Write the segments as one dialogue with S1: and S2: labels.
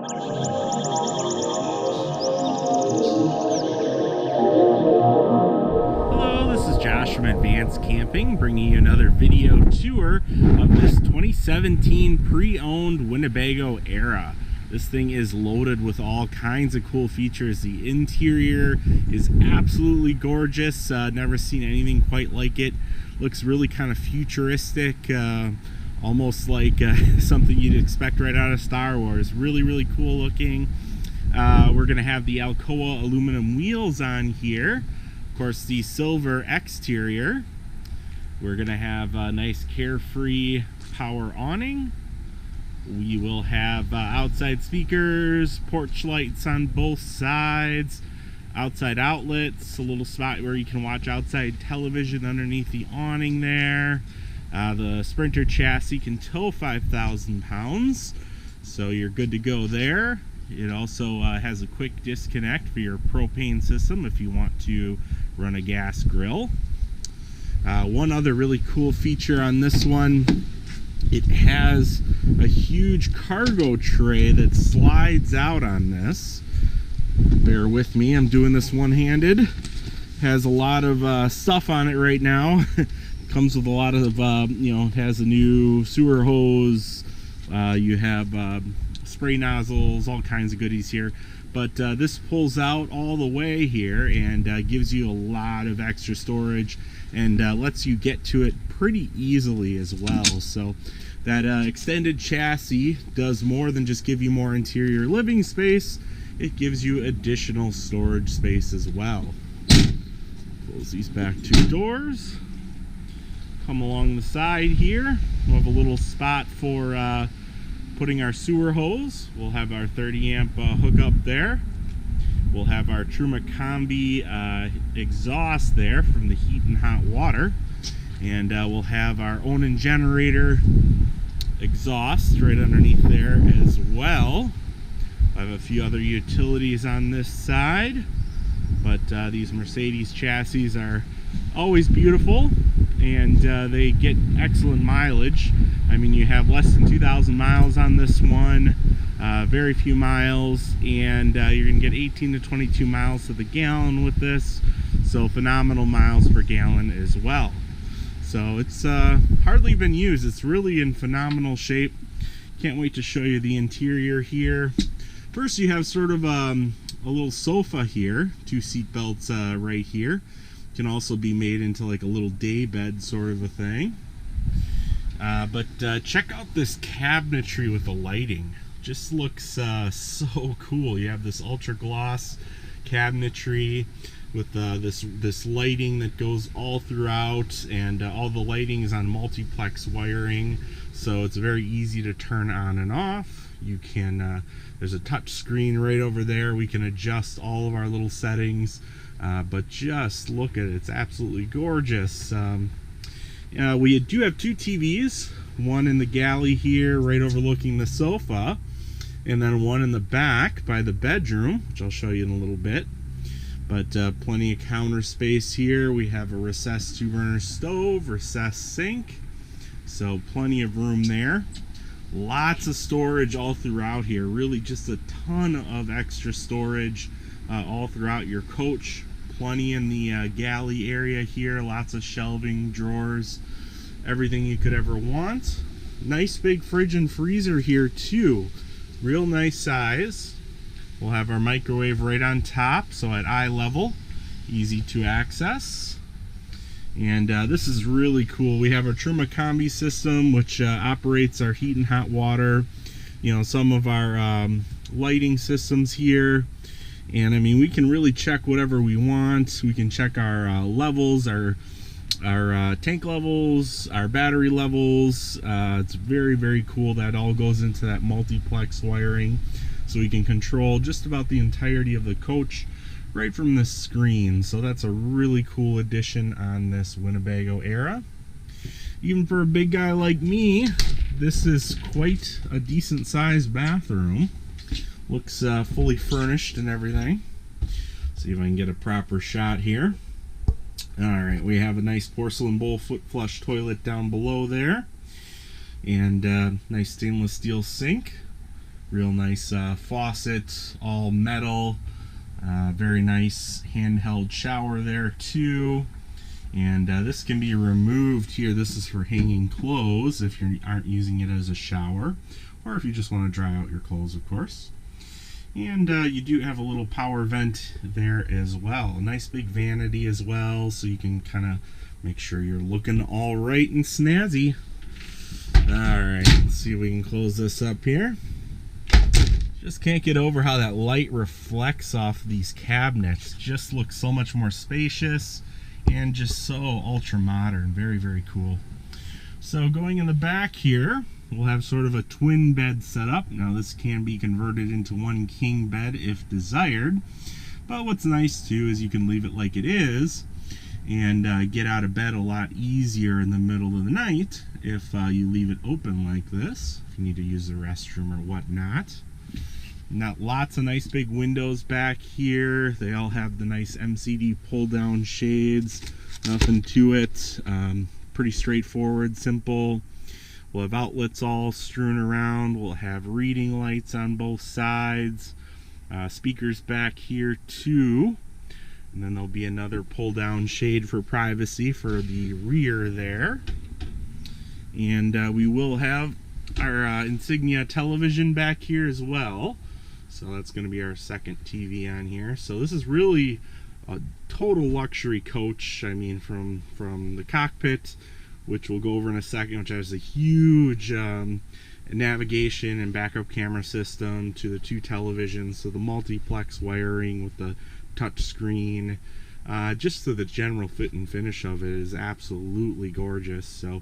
S1: Hello, this is Josh from Advanced Camping, bringing you another video tour of this 2017 pre-owned Winnebago Era. This thing is loaded with all kinds of cool features. The interior is absolutely gorgeous. Never seen anything quite like it. Looks really kind of futuristic, almost like something you'd expect right out of Star Wars. Really, really cool looking. We're going to have the Alcoa aluminum wheels on here. Of course, the silver exterior. We're going to have a nice Carefree power awning. We will have outside speakers, porch lights on both sides, outside outlets, a little spot where you can watch outside television underneath the awning there. The Sprinter chassis can tow 5,000 pounds, so you're good to go there. It also has a quick disconnect for your propane system if you want to run a gas grill. One other really cool feature on this one, it has a huge cargo tray that slides out on this. Bear with me, I'm doing this one-handed. Has a lot of stuff on it right now. Comes with a lot of, it has a new sewer hose. You have spray nozzles, all kinds of goodies here. But this pulls out all the way here and gives you a lot of extra storage and lets you get to it pretty easily as well. So that extended chassis does more than just give you more interior living space. It gives you additional storage space as well. Close these back two doors. Come along the side here. We'll have a little spot for putting our sewer hose. We'll have our 30 amp hookup there. We'll have our Truma Combi exhaust there from the heat and hot water. And we'll have our Onan generator exhaust right underneath there as well. I have a few other utilities on this side, but these Mercedes chassis are always beautiful, and they get excellent mileage. I mean, you have less than 2,000 miles on this one, very few miles, and you're going to get 18 to 22 miles to the gallon with this, so phenomenal miles per gallon as well. So it's hardly been used. It's really in phenomenal shape. Can't wait to show you the interior here. First, you have sort of a little sofa here, two seat belts right here. Can also be made into like a little day bed sort of a thing. But check out this cabinetry with the lighting. Just looks so cool. You have this ultra gloss cabinetry with this lighting that goes all throughout, and all the lighting is on multiplex wiring, so it's very easy to turn on and off. You can there's a touch screen right over there. We can adjust all of our little settings, but just look at it. It's absolutely gorgeous. We do have two TVs, one in the galley here right overlooking the sofa, and then one in the back by the bedroom, which I'll show you in a little bit. But plenty of counter space here. We have a recessed 2-burner stove, recessed sink, so plenty of room there. Lots of storage all throughout here. Really just a ton of extra storage all throughout your coach. Plenty in the galley area here. Lots of shelving, drawers, everything you could ever want. Nice big fridge and freezer here too. Real nice size. We'll have our microwave right on top, so at eye level, easy to access. And this is really cool. We have our Truma Combi system, which operates our heat and hot water. You know, some of our lighting systems here. And I mean, we can really check whatever we want. We can check our levels, our tank levels, our battery levels. It's very, very cool. That all goes into that multiplex wiring. So we can control just about the entirety of the coach right from this screen. So that's a really cool addition on this Winnebago Era. Even for a big guy like me, this is quite a decent sized bathroom. Looks fully furnished and everything. See if I can get a proper shot here. Alright, we have a nice porcelain bowl foot flush toilet down below there. And nice stainless steel sink. Real nice faucet, all metal. Very nice handheld shower there too. And this can be removed here. This is for hanging clothes if you aren't using it as a shower, or if you just want to dry out your clothes, of course. And you do have a little power vent there as well. A nice big vanity as well, so you can kind of make sure you're looking all right and snazzy. Alright, let's see if we can close this up here. Just can't get over how that light reflects off these cabinets. Just looks so much more spacious and just so ultra modern. Very, very cool. So going in the back here, we'll have sort of a twin bed setup. Now this can be converted into one king bed if desired, but what's nice too is you can leave it like it is and get out of bed a lot easier in the middle of the night if you leave it open like this, if you need to use the restroom or whatnot. Now lots of nice big windows back here. They all have the nice MCD pull down shades. Nothing to it. Pretty straightforward, simple. We'll have outlets all strewn around. We'll have reading lights on both sides. Speakers back here too. And then there'll be another pull down shade for privacy for the rear there. And we will have our Insignia television back here as well. So that's going to be our second TV on here. So this is really a total luxury coach. I mean, from the cockpit, which we'll go over in a second, which has a huge navigation and backup camera system, to the two televisions, so the multiplex wiring with the touch screen. Just so the general fit and finish of it is absolutely gorgeous. So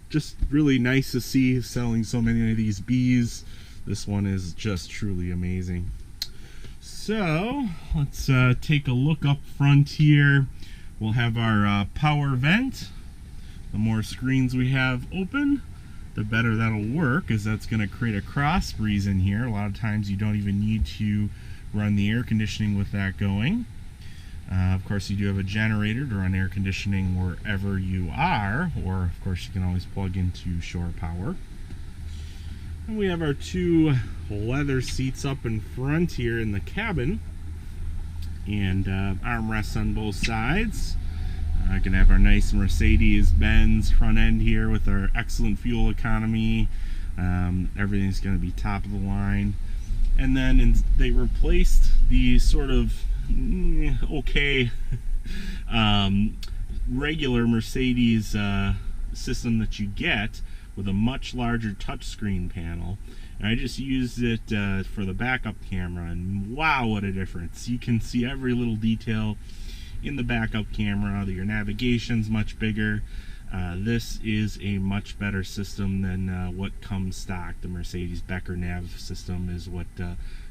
S1: just really nice to see selling so many of these Bs. This one is just truly amazing. So let's take a look up front here. We'll have our power vent. The more screens we have open, the better that'll work, as that's going to create a cross breeze in here. A lot of times you don't even need to run the air conditioning with that going. Of course, you do have a generator to run air conditioning wherever you are, or of course you can always plug into shore power. And we have our two leather seats up in front here in the cabin, and armrests on both sides. Gonna have our nice Mercedes-Benz front end here with our excellent fuel economy. Everything's gonna be top of the line. And then they replaced the sort of okay regular Mercedes system that you get with a much larger touchscreen panel. And I just used it for the backup camera, and wow, what a difference. You can see every little detail in the backup camera. Your navigation's much bigger. This is a much better system than what comes stock. The Mercedes Becker nav system is what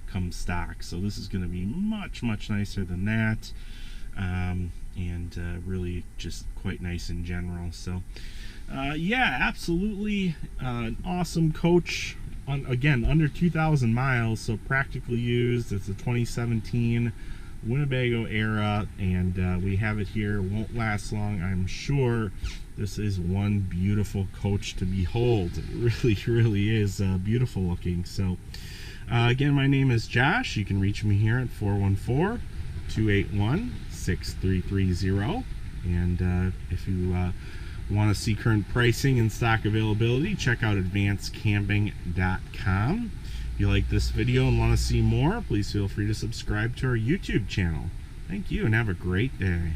S1: comes stock. So this is going to be much, much nicer than that. And really just quite nice in general. So yeah, absolutely an awesome coach. Again, under 2,000 miles, so practically used. It's a 2017 Winnebago era, and we have it here. Won't last long, I'm sure. This is one beautiful coach to behold. It really, really is beautiful looking. So again, my name is Josh. You can reach me here at 414-281-6330. And if you want to see current pricing and stock availability, check out advancedcamping.com. If you like this video and want to see more, please feel free to subscribe to our YouTube channel. Thank you and have a great day.